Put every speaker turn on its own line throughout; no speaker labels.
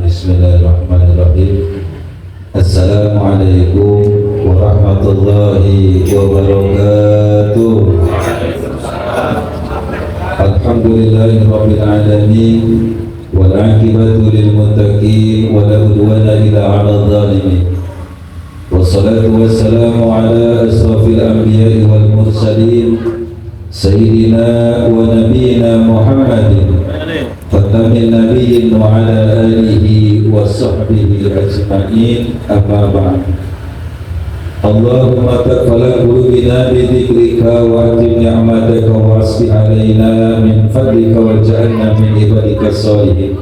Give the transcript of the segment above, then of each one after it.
Bismillahirrahmanirrahim. Assalamualaikum warahmatullahi wabarakatuh. Alhamdulillahirabbil alamin wal 'aqibatu lil muttaqin wa la udwana illa 'alal zalimin. Wassalatu wassalamu ala asrafil anbiya'i wal mursalin sayyidina wa nabiyyina Muhammadin khatamin nabiyyin wa ala alihi wa sahbihi ajma'in, amma ba'd. Allahumma taqabbal qulubana bi dzikrika wa atim ni'mataka wa asbi alaina min fadlika waj'alna min ibadika sholihin.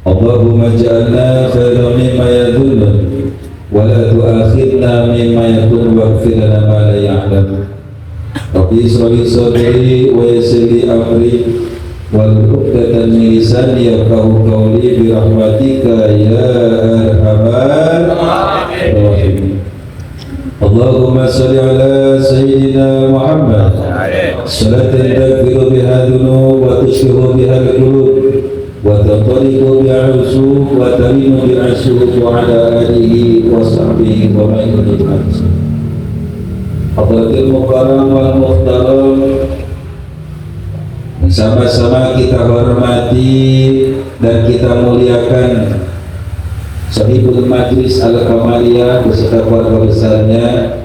Allahumma ja'alna khairan mimma yadhunnun wa la tu'akhidna mimma yakun waghfir lana ma la ya'lam. Rabbi ishrah li sadri wa yassir li amri wal 'uqdatam min lisani yafqahu qawli bi rahmatika ya arhamar rahimin. Allahumma shalli ala sayyidina Muhammad salatan taghfiru biha dhunub wa tushfiru biha al-qulub wa tanṭaliqu biha al-usûq wa talinu biha al-shuhūq wa ala alihi wa sahbihi wa man yuhibbu. Hadratil mukarram wal muhtaram, bersama-sama kita hormati dan kita muliakan Sahibul Majlis Al-Kamaliyah beserta keluarga besarnya,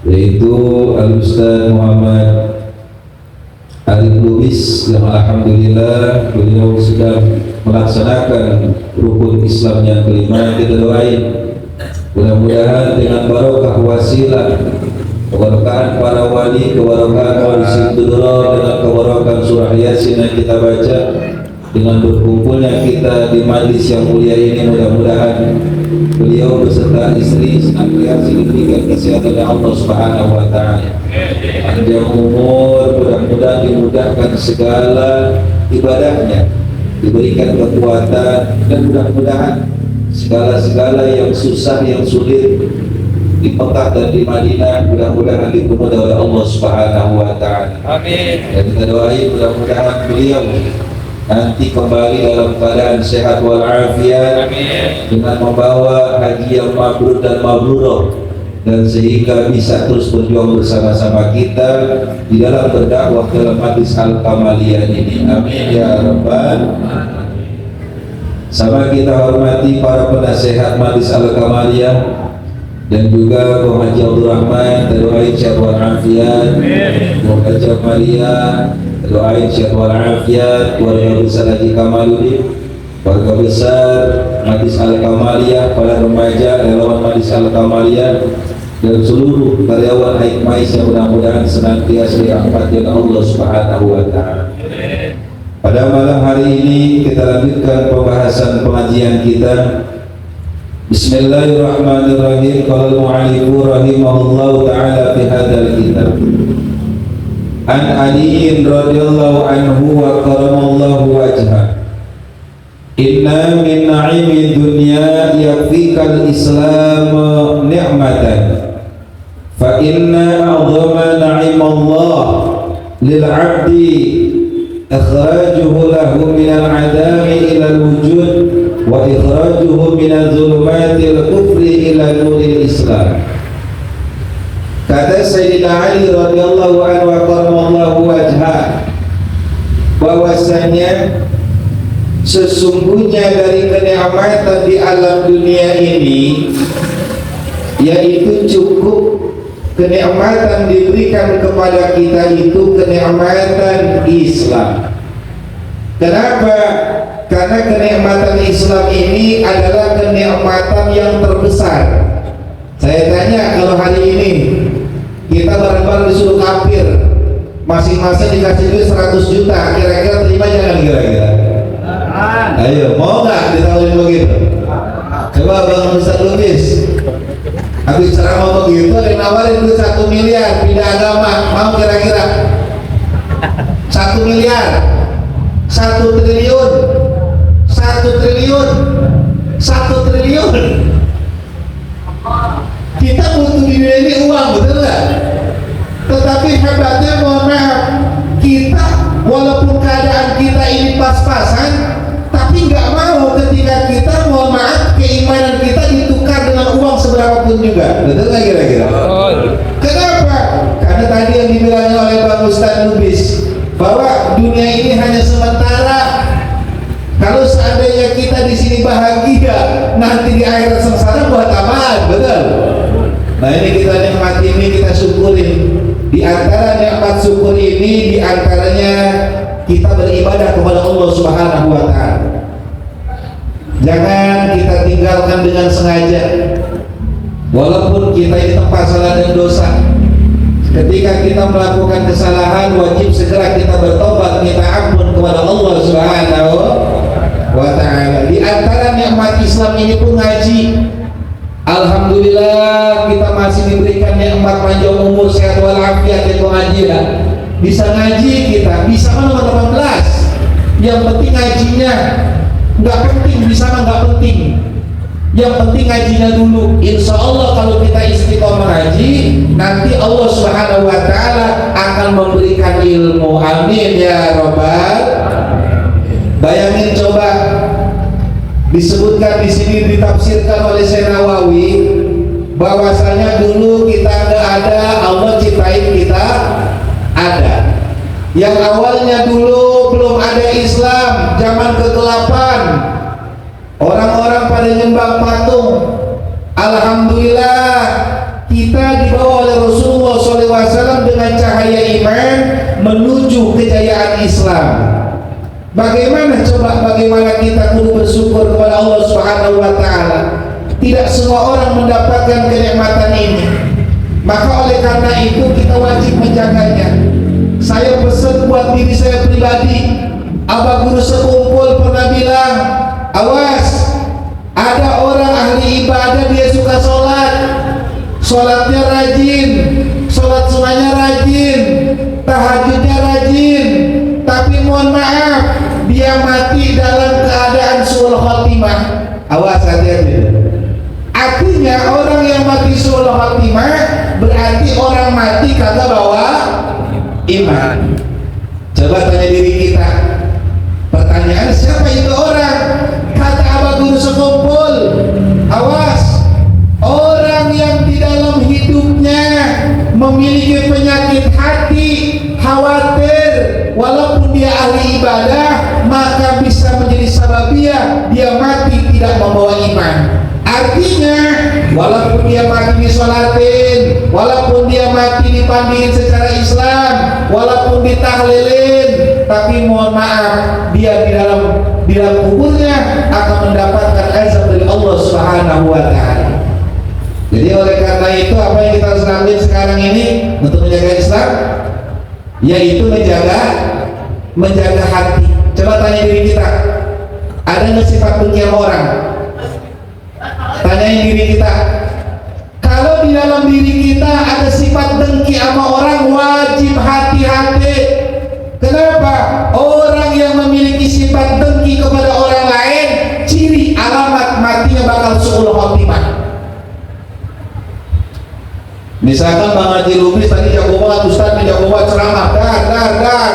yaitu Al-Ustaz Muhammad Arif Lubis, yang alhamdulillah beliau sudah melaksanakan rukun Islam yang kelima. Kita doain mudah-mudahan dengan barokah wasilah, keberkahan para wali, keberkahan wali Sidura, dengan keberkahan surah Yasin yang kita baca, dengan berkumpulnya kita di majlis yang mulia ini, mudah-mudahan beliau beserta istri senantiasa diberikan kesehatan oleh Allah Subhanahu wa taala, panjang umur, mudah-mudahan dimudahkan segala ibadahnya, diberikan kekuatan, dan mudah-mudahan segala-segala yang susah, yang sulit di Mekah dan di Madinah mudah-mudahan dipermudah oleh Allah Subhanahu wa taala. Amin. Dan kita doain mudah-mudahan beliau nanti kembali dalam keadaan sehat walafiat, dengan membawa haji yang mabrur dan mabrurah, dan sehingga bisa terus berjuang bersama-sama kita di dalam berdakwah dalam majlis Al-Kamaliyah ini. Amin ya rabbal alamin. Sama kita hormati para penasehat majlis Al-Kamaliyah dan juga Bung Haji Abdul Rahman, doain sehat walafiat. Bung Haji Amalia, doain sehat walafiat. Keluarga besar Haji Kamaluddin, keluarga besar Majlis Al-Kamaliyah, para remaja relawan Majlis Al-Kamaliyah, dan seluruh karyawan Hikmais yang mudah-mudahan senantiasa dirahmati oleh Allah Subhanahu wa taala. Pada malam hari ini kita lanjutkan pembahasan pengajian kita. Bismillahirrahmanirrahim. Qala al-mu'allifu rahimahullahu ta'ala fi hadzal kitab. An Ali radhiyallahu anhu wa karamallahu wajhah. Inna min na'imid dunya yakfikal islam ni'matan. Fa inna a'zama na'imallah lil 'abdi ikhrajuhu lahu minal 'adami ilal wujud wa ikhrajuhu minal zulumatil kufri ila nuril Islam. Kata Sayyidina Ali radhiyallahu anhu wa karamallahu wajhah, bahwasanya sesungguhnya dari kenikmatan di alam dunia ini, yaitu cukup kenikmatan diberikan kepada kita itu kenikmatan Islam. Kenapa? Karena kenikmatan Islam ini adalah kenikmatan yang terbesar. Saya tanya, kalau hari ini kita bareng-bareng disuruh kafir, masing-masing dikasih duit 100 juta, kira-kira terima jangan kira-kira? Ayo, mau nggak ditawarin begitu? Coba Bang Ustaz Lubis, habis ceramah begitu, ada yang nawarin duit 1 miliar pindah agama, mau kira-kira? 1 miliar, 1 triliun, 1 triliun, 1 triliun. Kita butuh di dunia ini uang, betul nggak? Tetapi hebatnya, mohon maaf, kita walaupun
pas-pasan, tapi nggak mau ketika kita, mohon maaf, keimanan kita ditukar dengan uang seberapapun juga. Betul nggak kira-kira? Kenapa? Karena tadi yang dibilang oleh Bang Ustadz Lubis, bahwa dunia ini hanya sementara. Kalau seandainya kita di sini bahagia, nanti di akhirat sengsara buat apaan? Betul? Nah ini kita nikmati, ini kita syukurin. Di antara nikmat syukur ini, di antaranya kita beribadah kepada Allah Subhanahu wa Ta'ala. Jangan kita tinggalkan dengan sengaja, walaupun kita ini tempat salah dan dosa. Ketika kita melakukan kesalahan, wajib segera kita bertobat, minta ampun kepada Allah Subhanahu wa Ta'ala. Di antara nikmat Islam ini pun ngaji. Alhamdulillah kita masih diberikan nikmat panjang umur, sehat walafiat, dan pengajian. Bisa ngaji kita, bisa nomor 18. Yang penting ngajinya, nggak penting bisa nggak penting. Yang penting ngajinya dulu. Insya Allah kalau kita istiqomah ngaji, nanti Allah Subhanahu wa Ta'ala akan memberikan ilmu. Amin ya Rabbal. Bayangin coba, disebutkan di sini, ditafsirkan oleh Syekh Nawawi, bahwasanya dulu kita nggak ada, Allah ciptain kita ada. Yang awalnya dulu belum ada Islam, zaman kegelapan, orang-orang pada nyembah patung. Alhamdulillah kita dibawa oleh Rasulullah SAW dengan cahaya iman menuju kejayaan Islam. Bagaimana kita kudu bersyukur kepada Allah Subhanahu wa Ta'ala. Tidak semua orang mendapatkan kenikmatan ini, maka oleh karena itu kita wajib menjaganya. Saya pesan buat diri saya pribadi, Abah Guru Sekumpul pernah bilang, awas, ada orang ahli ibadah, dia suka sholat, sholatnya rajin, sholat sunnahnya rajin, tahajudnya rajin, tapi mohon maaf, dia mati dalam keadaan suul khotimah. Awas, hati-hati. Artinya orang yang mati suul khotimah berarti orang mati kagak bawa iman. Coba tanya diri kita, pertanyaan, siapa itu orang? Kata Abah Guru Sekumpul, awas, orang yang di dalam hidupnya memiliki penyakit hati, khawatir, walaupun dia ahli ibadah, maka bisa menjadi sababiah dia mati tidak membawa iman. Artinya walaupun dia mati disolatin, walaupun dia mati dipandiin secara Islam, walaupun ditahlilin, tapi mohon maaf, dia di dalam kuburnya akan mendapatkan azab dari Allah Subhanahu wa Ta'ala. Jadi oleh karena itu, apa yang kita harus lakukan sekarang ini untuk menjaga Islam, yaitu menjaga hati. Coba tanya diri kita, ada nggak sifat dengki sama orang? Tanyain diri kita. Kalau di dalam diri kita ada sifat dengki sama orang, wajib hati-hati. Kenapa? Orang yang memiliki sifat dengki kepada orang lain, ciri alamat matinya bakal suul khotimah. Misalkan Bang Haji Lubis tadi jago banget, Ustaz jago banget ceramah, dar,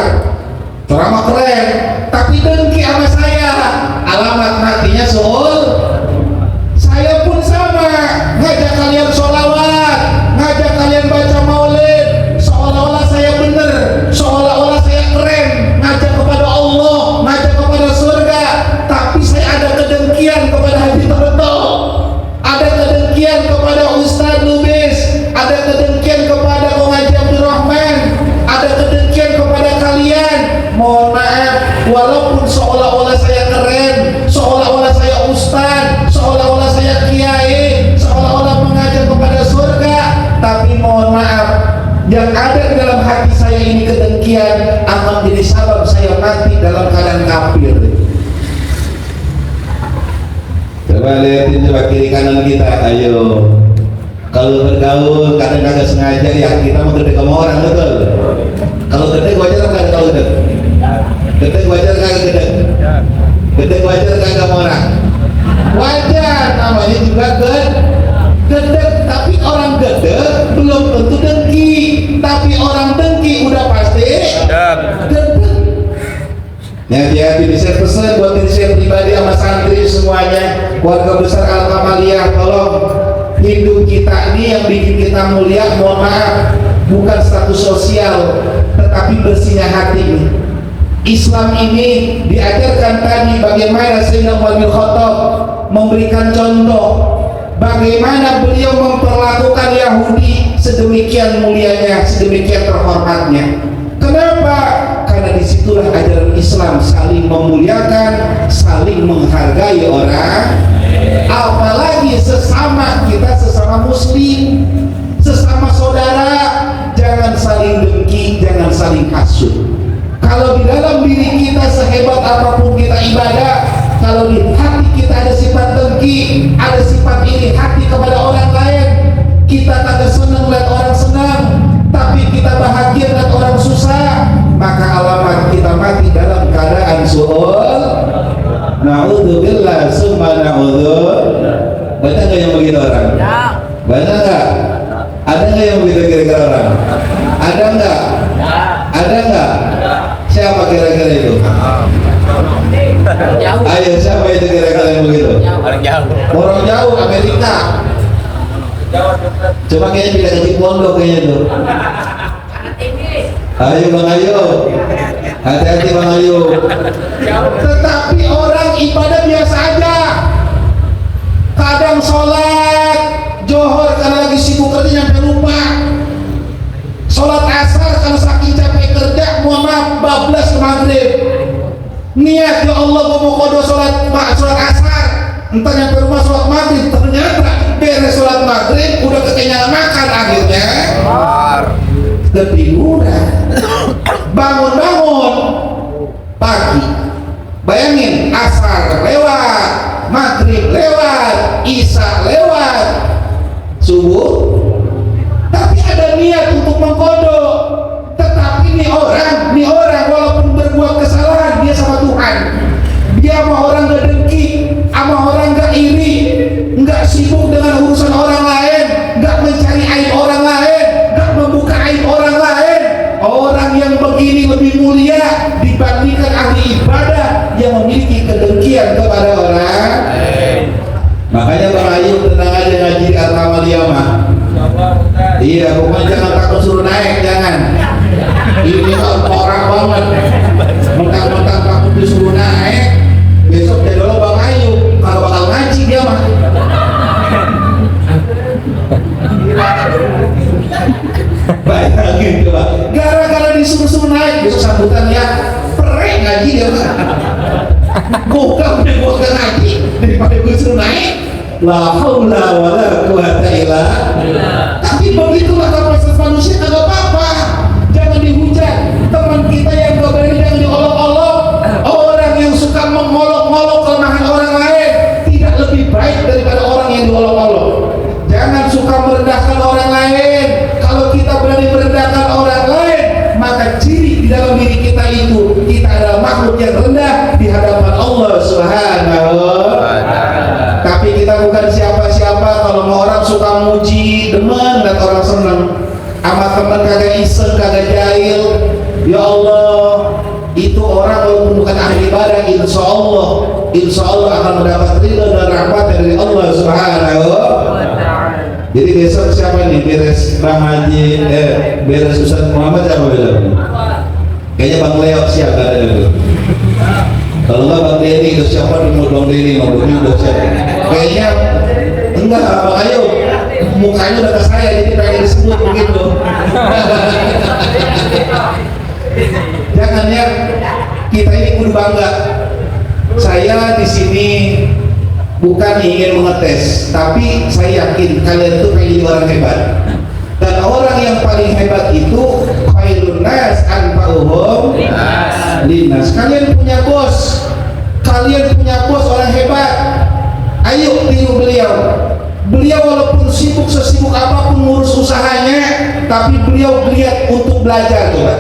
ceramah keren, tapi dengki sama saya, alamat matinya suul. Saya pun sama, ngajak kalian sholawat, ngajak kalian baca maulid, seolah-olah saya benar, seolah-olah saya keren, ngajak kepada Allah, ngajak kepada surga, tapi saya ada kedengkian kepada Haji Terto, ada kedengkian kepada Ustadz Lubis, ada kedengkian kepada Bang Haji Abdurrahman, ada kedengkian kepada kalian. Mohon maaf, walaupun seolah-olah saya keren, seolah-olah saya ustaz, seolah-olah saya kiai, seolah-olah mengajak kepada surga, tapi mohon maaf, yang ada di dalam hati saya ini kedengkian akan menjadi sebab saya mati dalam keadaan kafir. Coba lihatin coba kiri kanan kita, ayo. Kalau bergaul kadang kagak sengaja ya, kita mau gede sama orang, betul? Kalau gede wajar kagak? Kalau gede wajar kagak gede? Gede wajar kagak sama orang? Wajar, namanya juga gede. Tapi orang gede belum tentu dengki, tapi orang dengki udah pasti gede. Hati-hati, saya pesan buat diri saya pribadi sama santri semuanya, keluarga besar Al-Kamaliyah, tolong hidup kita ini yang bikin kita mulia, mohon maaf, bukan status sosial, tetapi bersihnya hati ini. Islam ini diajarkan tadi bagaimana Sayyidina Umar bin Khattab memberikan contoh bagaimana beliau memperlakukan Yahudi sedemikian mulianya, sedemikian terhormatnya. Kenapa? Karena disitulah ajaran Islam saling memuliakan, saling menghargai orang, apalagi sesama kita, sesama muslim, sesama saudara, jangan saling dengki, jangan saling hasud. Kalau di dalam diri kita sehebat apapun kita ibadah, kalau di hati kita ada sifat dengki, ada sifat iri hati kepada orang lain, kita tak senang lihat orang senang, tapi kita bahagia lihat orang susah, maka alamat kita mati dalam keadaan su'ul. Na'udzubillah summa na'udzu. Banyak nggak yang begitu orang? Banyak nggak? Ada nggak yang begitu kira-kira orang? Ada nggak? Ada nggak? Siapa kira-kira itu? Ayo, siapa itu kira-kira yang begitu?
Orang jauh.
Orang jauh, Amerika. Coba kayaknya pindah ke Cipondo kayaknya tuh. Ayo Bang Ayu, hati-hati Bang Ayu. Tetapi orang ibadah biasa aja. Kadang sholat Johor karena lagi sibuk kerja sampai lupa. Sholat asar karena saking capek kerja, mohon maaf, bablas ke maghrib. Niat ya Allah mau kodo sholat asar, entah nyampe rumah sholat maghrib, ternyata beres sholat maghrib udah kekenyangan makan, akhirnya ketiduran. Bangun-bangun pagi, bayangin asar lewat, maghrib lewat, isya lewat, subuh, tapi ada niat untuk mengkodok. Tetapi nih orang walaupun berbuat kesalahan, dia sama Tuhan, dia sama orang gak dengki, sama orang gak iri, gak sibuk dengan urusan orang lain, gak mencari aib orang lain, gak membuka aib orang lain. Orang yang begini lebih mulia dibandingkan ahli ibadah yang memiliki kedengkian kepada orang. Makanya Bang Ayu tenang aja ngaji di Al-Kamaliyah mah. Iya, pokoknya jangan takut suruh naik, jangan. Ini orang banget, mentang-mentang takut disuruh naik, besok dia dulu Bang Ayu, kalau bakal ngaji dia mah. Bayangin coba, gara-gara disuruh-suruh naik, besok sambutannya perek ngaji dia mah. Bukan udah gua ke ngaji daripada gua suruh naik. La haula wala quwata illa billah. Tapi begitulah kapasitas manusia, kagak apa-apa. Jangan dihujat. Teman kita yang gak berani jangan diolok-olok. Orang yang suka mengolok-olok kelemahan orang lain tidak lebih baik daripada orang yang diolok-olok. Jangan suka merendahkan orang lain. Kalau kita berani merendahkan orang lain, maka ciri di dalam diri kita itu, kita adalah makhluk yang rendah di hadapan Allah Subhanahu wa ta'ala. Tapi kita bukan siapa-siapa. Kalau mau orang suka muji, demen dan orang seneng. Sama teman kagak iseng, kagak jahil. Ya Allah, itu orang walaupun bukan ahli ibadah, insya Allah akan mendapat ridho dan rahmat dari Allah Subhanahu wa ta'ala. Jadi besok siapa nih? Beres Bang Haji, beres Ustaz Muhammad siapa bilang? Kayaknya Bang Leo siap ada dulu. Kalau enggak Bang Denny, itu siapa nih? Mau Bang Denny, ngobrolnya udah siap. Kayaknya enggak, Bang Ayu mukanya udah ke saya, jadi pengen disebut begitu. Jangan ya, kita ini kudu bangga. Saya di sini bukan ingin mengetes, tapi saya yakin kalian itu pengen orang hebat. Dan orang yang paling hebat itu khairun nas anfa'uhum linnas. Kalian punya bos, orang hebat. Ayo tiru beliau. Beliau walaupun sibuk sesibuk apapun ngurus usahanya, tapi beliau giat untuk belajar. Coba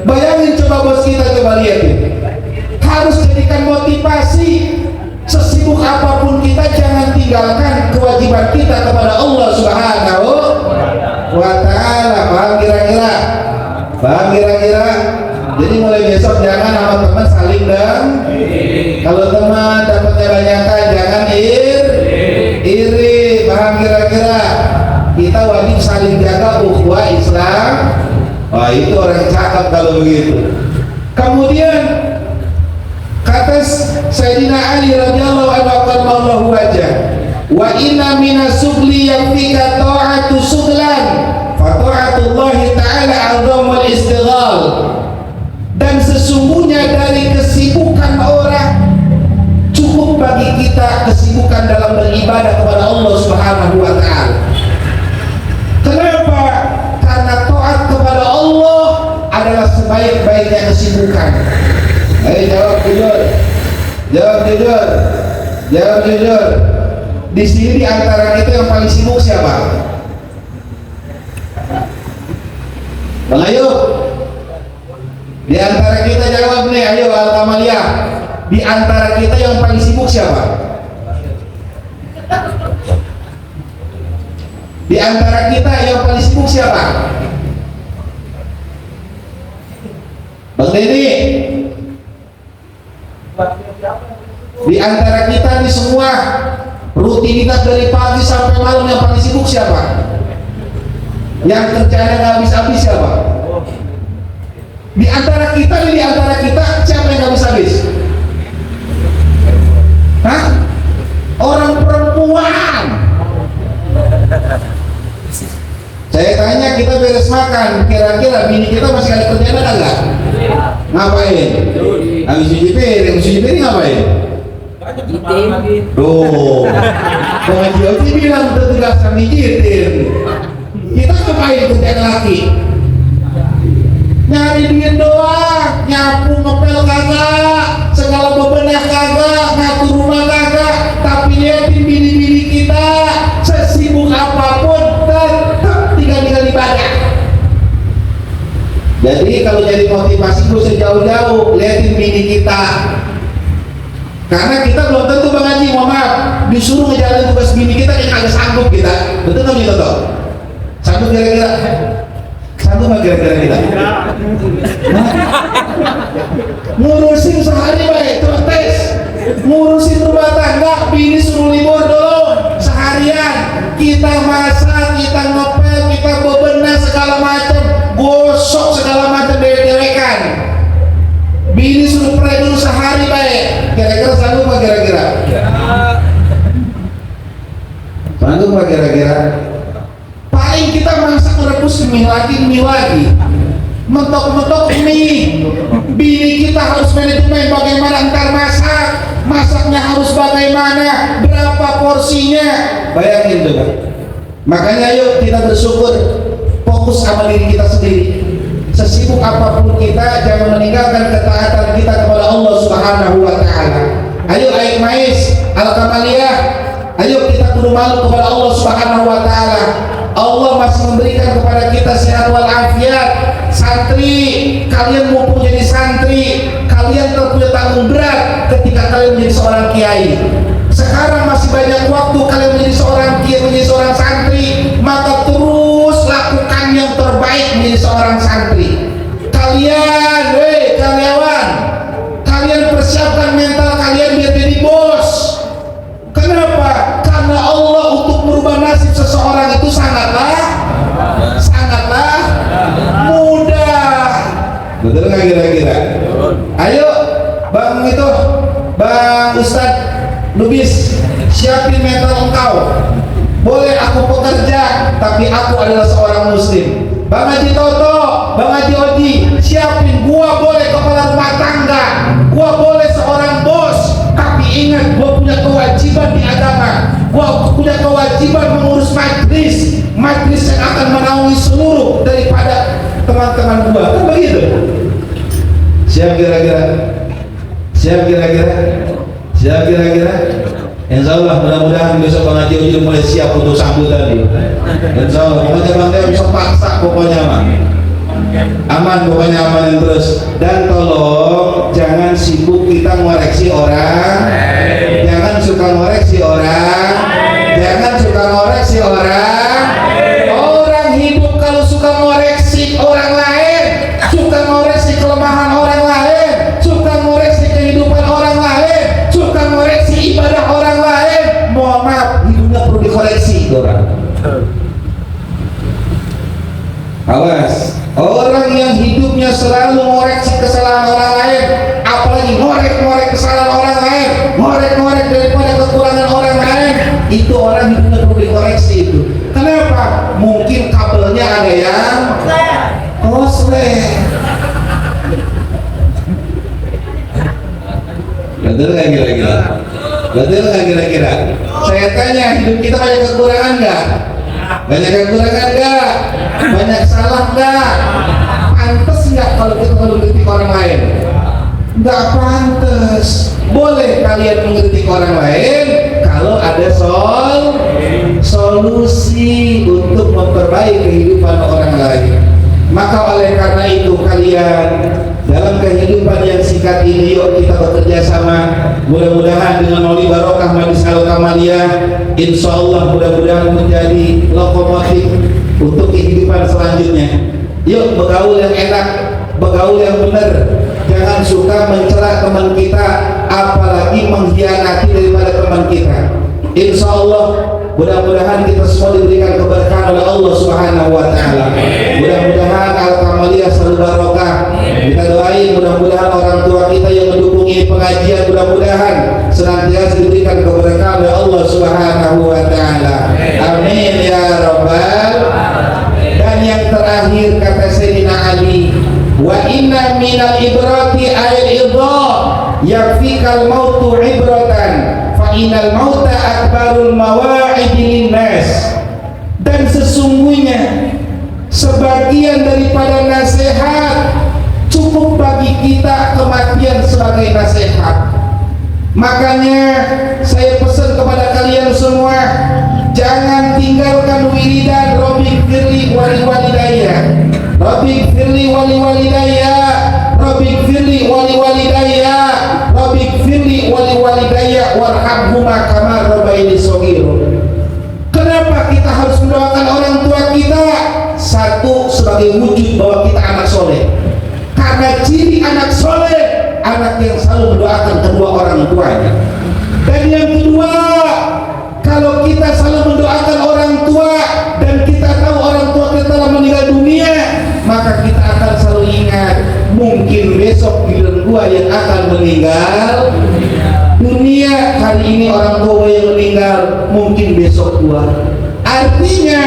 bayangin, coba bos kita, coba lihat ya. Harus jadikan motivasi. Sesibuk apapun kita, jangan tinggalkan kewajiban kita kepada Allah Subhanahu wa ta'ala. Paham kira-kira? Jadi mulai besok jangan sama teman saling dan kalau teman dapatnya banyakan jangan iri. Paham kira-kira? Kita wajib saling jaga ukhuwah Islam. Wah, itu orang cakap kalau begitu. Kemudian kata Sayyidina Ali radhiyallahu anhu qarramallahu wajah, wa inna minas sugli yakfika ta'atu suglan fa ta'atullahi ta'ala 'azamul istighal. Dan sesungguhnya dari kesibukan orang cukup bagi kita kesibukan dalam beribadah kepada Allah Subhanahu wa taala. Kenapa? Karena taat kepada Allah adalah sebaik-baiknya kesibukan. Ayo jawab jujur. Jawab jujur. Jawab jujur. Di sini di antara kita yang paling sibuk siapa? Bang Ayub. Di antara kita jawab nih, ayo Al-Kamaliyah. Di antara kita yang paling sibuk siapa? Di antara kita yang paling sibuk siapa? Bang Denny. Di antara kita nih semua rutinitas dari pagi sampai malam yang paling sibuk siapa? Yang kerjanya nggak habis-habis siapa? Di antara kita nih, di antara kita siapa yang nggak habis-habis? Hah? Orang perempuan. Saya tanya, kita beres makan, kira-kira bini kita masih ada kerjaan ada nggak? Ngapain? Habis cuci piring ngapain? Tuh, pengaji Oji bilang tugasan dijitin. Kita ngapain kerjaan laki? Nyari duit doang, nyapu ngepel kagak, segala bebenah kagak, ngatur rumah kagak. Tapi liatin bini-bini kita sesibuk apapun tetap tinggal ibadah. Jadi kalau jadi motivasi gue sejauh-jauh liatin bini kita. Karena kita belum tentu Bang Haji, mohon maaf, disuruh ngejalanin tugas bini kita yang agak sanggup kita. Betul nggak gitu toh? Sanggup kira-kira? Sanggup nggak kira-kira kita? Ngurusin sehari baik, terus tes. Ngurusin rumah tangga, bini suruh libur dulu seharian. Kita masak, kita ngepel, kita bebenah segala macam, gosok segala macam dewek-dewekan. Bini suruh pray dulu sehari baik. Kira-kira sanggup nggak kira-kira? Sanggup nggak kira-kira? Paling kita masak rebus mie lagi, mentok-mentok mie. Bini kita harus manajemen bagaimana ntar masaknya harus bagaimana, berapa porsinya. Bayangin tuh. Makanya yuk kita bersyukur, fokus sama diri kita sendiri. Sesibuk apapun kita, jangan meninggalkan ketaatan kita kepada Allah Subhanahu wa taala. Ayo ayat mais Al-Kamaliyah, ayo kita kudu malu kepada Allah Subhanahu wa taala. Allah masih memberikan kepada kita sehat wal afiat. Santri, kalian mumpung jadi santri, kalian terpunya tanggung berat ketika kalian menjadi seorang kiai. Sekarang masih banyak waktu kalian menjadi seorang kiai, menjadi seorang santri, maka terus lakukan yang terbaik menjadi seorang santri. Kalian, karyawan, kalian persiapkan mental kalian biar jadi bos. Kenapa? Karena Allah untuk merubah nasib seseorang itu sangatlah mudah. Betul nggak kira-kira? Ayo, Bang Ustadz Lubis, siapin mental engkau. Boleh aku pekerja, tapi aku adalah seorang muslim. Bang Haji Toto, Bang Haji Oji, siapin, gua boleh kepala rumah tangga, gua boleh seorang bos, tapi ingat gua punya kewajiban di agama, gua punya kewajiban mengurus majlis yang akan menaungi seluruh daripada teman-teman gua. Kan begitu? Siap kira-kira? Insya Allah mudah-mudahan besok Bang Haji Oji mulai siap untuk sambutan nih. Insya Allah, pokoknya Bang Teo bisa paksa pokoknya aman pokoknya amanin terus. Dan tolong jangan sibuk kita ngoreksi orang, jangan suka ngoreksi orang, orang hidup kalau suka ngoreksi orang lain, suka ngoreksi kelemahan Betul nggak kira-kira? Betul nggak kira-kira? Saya tanya, hidup kita banyak kekurangan nggak? Banyak kekurangan nggak? Banyak salah nggak? Pantes nggak kalau kita mengkritik orang lain? Nggak pantes. Boleh kalian mengkritik orang lain kalau ada solusi untuk memperbaiki kehidupan orang lain. Maka oleh karena itu kalian dalam kehidupan yang singkat ini, yuk kita bekerja sama. Mudah-mudahan dengan mauli barokah Majlis Al-Kamaliyah, insya Allah mudah-mudahan menjadi lokomotif untuk kehidupan selanjutnya. Yuk bergaul yang enak, bergaul yang benar. Jangan suka mencela teman kita, apalagi mengkhianati daripada teman kita. Insya Allah mudah-mudahan kita semua diberikan keberkahan oleh Allah Subhanahu wa Ta'ala. Mudah-mudahan Al-Kamaliyah selalu barokah. Kita doain mudah-mudahan orang tua kita yang mendukung ini pengajian, mudah-mudahan senantiasa diberikan keberkahan oleh Allah Subhanahu wa Ta'ala. Amin ya rabbal. Dan yang terakhir kata Sayyidina Ali, wa inna minal ibrati al-idha yakfikal mautu ibratan fa innal mauta akbarul mawa'idi linnas. Dan sesungguhnya sebagian daripada nasihat cukup bagi kita kematian sebagai nasihat. Makanya saya pesan kepada kalian semua, jangan tinggalkan wiridan Rabbik firli wali walidayya, Rabbik firli wali walidayya, Rabbik firli wali walidayya, Rabbik firli wali walidayya warhamhuma kama rabbayani shaghira. Kenapa kita harus mendoakan orang tua kita? Satu, sebagai wujud bahwa kita anak soleh. Karena ciri anak soleh, anak yang selalu mendoakan kedua orang tuanya. Dan yang kedua, kalau kita selalu mendoakan orang tua dan kita tahu orang tua kita telah meninggal dunia, maka kita akan selalu ingat, mungkin besok giliran gua yang akan meninggal dunia. Hari ini orang tua yang meninggal, mungkin besok gua. Artinya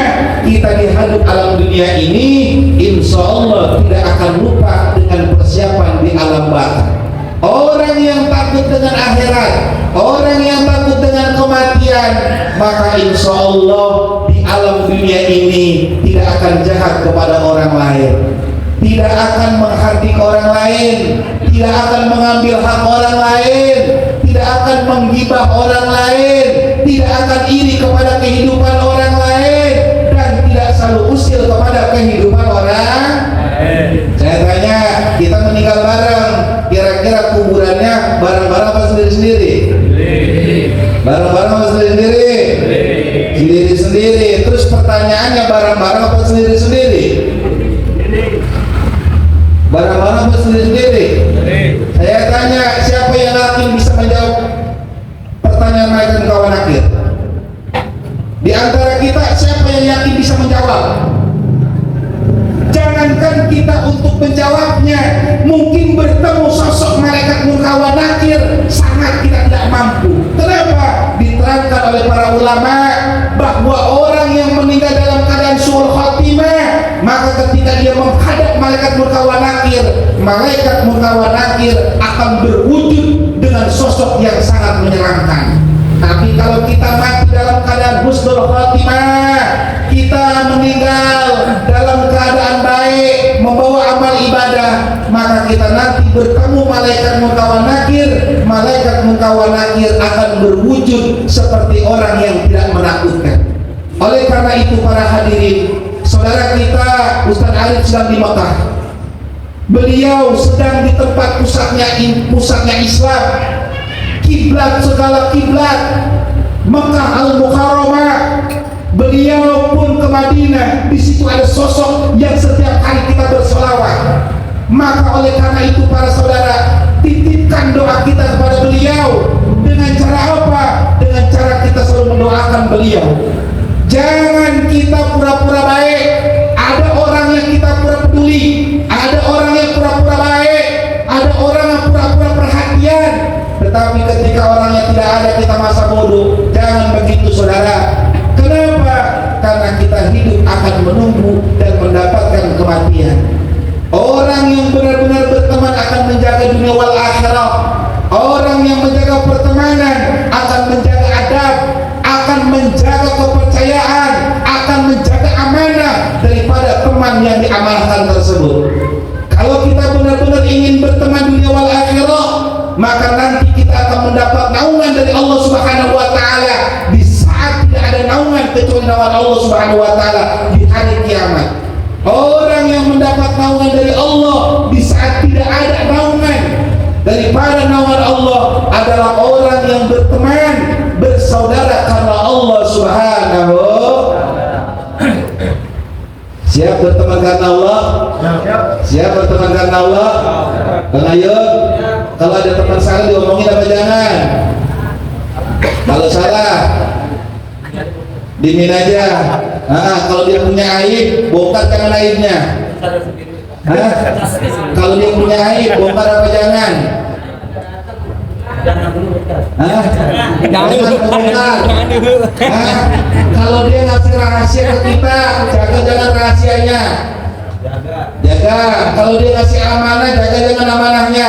kita di hadap alam dunia ini insya Allah tidak akan lupa dengan persiapan di alam barzakh. Orang yang takut dengan akhirat, orang yang takut dengan kematian, maka insya Allah di alam dunia ini tidak akan jahat kepada orang lain, tidak akan menghardik orang lain, tidak akan mengambil hak orang lain, tidak akan menggibah orang lain, tidak akan iri kepada kehidupan orang lain, dan tidak selalu usil kepada kehidupan orang. Saya tanya, kita meninggal bareng, kira-kira kuburannya bareng-bareng apa sendiri-sendiri? Bareng-bareng apa sendiri-sendiri? Sendiri-sendiri. Terus pertanyaannya, bareng-bareng apa sendiri-sendiri? Bareng-bareng apa sendiri-sendiri? Saya tanya, siapa yang yakin bisa menjawab pertanyaan malaikat kawan akhir? Di antara kita siapa yang yakin bisa menjawab? Jangankan kita untuk menjawabnya, mungkin bertemu sosok malaikat munkawan nakir sangat kita tidak mampu. Kenapa? Diterangkan oleh para ulama bahwa orang yang meninggal dalam keadaan suul khatimah, maka ketika dia menghadap malaikat munkawan nakir, malaikat munkawan nakir akan berwujud dengan sosok yang sangat menyeramkan. Tapi kalau kita mati dalam keadaan husnul khatimah, kita meninggal dalam keadaan baik, membawa amal ibadah, maka kita nanti bertemu malaikat munkawan nakir. Malaikat munkawan nakir akan berwujud seperti orang yang tidak menakutkan. Oleh karena itu para hadirin, saudara kita Ustaz Arif sedang di Mekah. Beliau sedang di tempat pusatnya Islam, kiblat segala kiblat, Mekah Al-Mukarramah. Beliau pun ke Madinah, di situ ada sosok yang setiap hari kita bersolawat. Maka oleh karena itu para saudara, titipkan doa kita kepada beliau. Dengan cara apa? Dengan cara kita selalu mendoakan beliau. Jangan kita pura-pura baik. Ada orang yang kita pura peduli, ada orang yang pura-pura baik, ada orang yang pura-pura perhatian. Tetapi ketika orangnya tidak ada, kita masa bodoh. Jangan begitu saudara. Kenapa? Karena kita hidup akan menunggu dan mendapatkan kematian. Orang yang benar-benar berteman akan menjaga dunia wal maka nanti kita akan mendapat naungan dari Allah Subhanahu wa taala di saat tidak ada naungan kecuali naungan Allah Subhanahu wa taala di hari kiamat. Orang yang mendapat naungan dari Allah di saat tidak ada naungan daripada naungan Allah adalah orang yang berteman, bersaudara karena Allah Subhanahu. Siap berteman karena Allah? Siap berteman karena Allah? Ayo, kalau ada teman salah diomongin apa jangan? Kalau salah dimin aja. Kalau dia punya aib, bongkar jangan aibnya. Kalau dia punya aib, bongkar apa jangan? Jangan bongkar. Kalau dia ngasih rahasia ke kita, jaga jangan rahasianya. Jaga. Kalau dia ngasih amanah, jaga jangan amanahnya.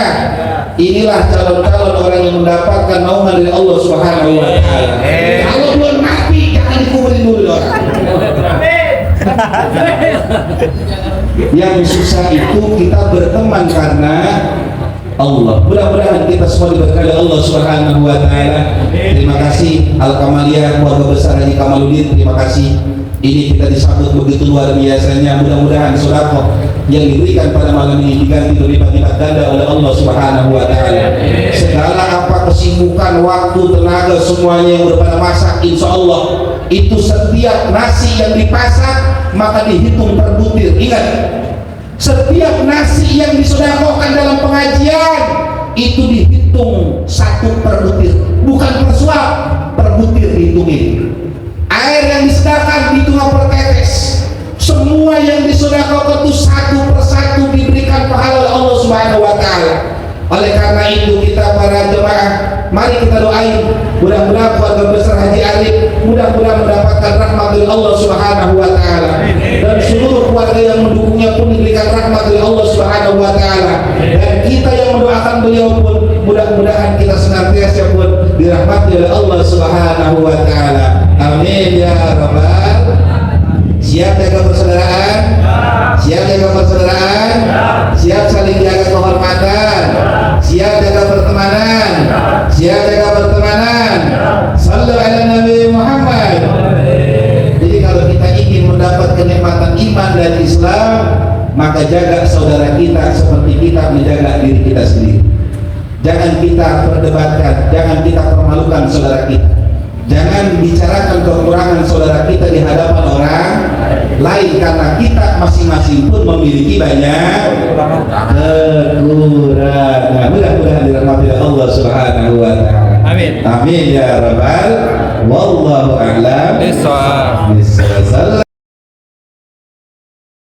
Inilah calon-calon orang yang mendapatkan naungan dari Allah Subhanahu wa taala. Kalau belum mati jangan dikuburin dulu orang. Yang susah itu kita berteman karena Allah. Mudah-mudahan kita semua diberkahi Allah Subhanahu wa taala. Terima kasih Al-Kamaliyah keluarga besar Haji Kamaluddin. Terima kasih. Ini kita disambut begitu luar biasanya. Mudah-mudahan sedekah yang diberikan pada malam ini diganti berlipat-lipat ganda oleh Allah Subhanahu wa taala. Segala apa kesibukan, waktu, tenaga semuanya yang udah pada masak, insya Allah itu setiap nasi yang dipasak maka dihitung per butir. Ingat, setiap nasi yang disedekahkan dalam pengajian itu dihitung 1 per butir, bukan per suap, per butir dihitungin. Air yang disedekahkan dihitung per tetes. Semua yang disedekahkan itu 1 per 1 diberikan pahala oleh Allah Subhanahu wa taala. Oleh karena itu kita para jemaah, mari kita doain mudah-mudahan keluarga besar Haji Arif mudah-mudahan mendapatkan rahmat dari Allah Subhanahu wa taala, dan seluruh keluarga yang mendukungnya pun diberikan rahmat dari Allah Subhanahu wa taala, dan kita yang mendoakan beliau pun mudah-mudahan kita senantiasa pun dirahmati oleh Allah Subhanahu wa taala. Amin ya rabbal. Siap jaga persaudaraan? Siap jaga persaudaraan? Siap saling jaga kehormatan? Siap jaga pertemanan? Siap jaga pertemanan? Sallu ala Nabi Muhammad. Jadi kalau kita ingin mendapat kenikmatan iman dan Islam, maka jaga saudara kita seperti kita menjaga diri kita sendiri. Jangan kita perdebatkan, jangan kita permalukan saudara kita. Jangan bicarakan kekurangan saudara kita di hadapan orang lain, karena kita masing-masing pun memiliki banyak kekurangan. Mudah-mudahan dirahmati Allah Subhanahu wa taala. Amin. Amin ya rabbal. Wallahu a'lam. Bissawab.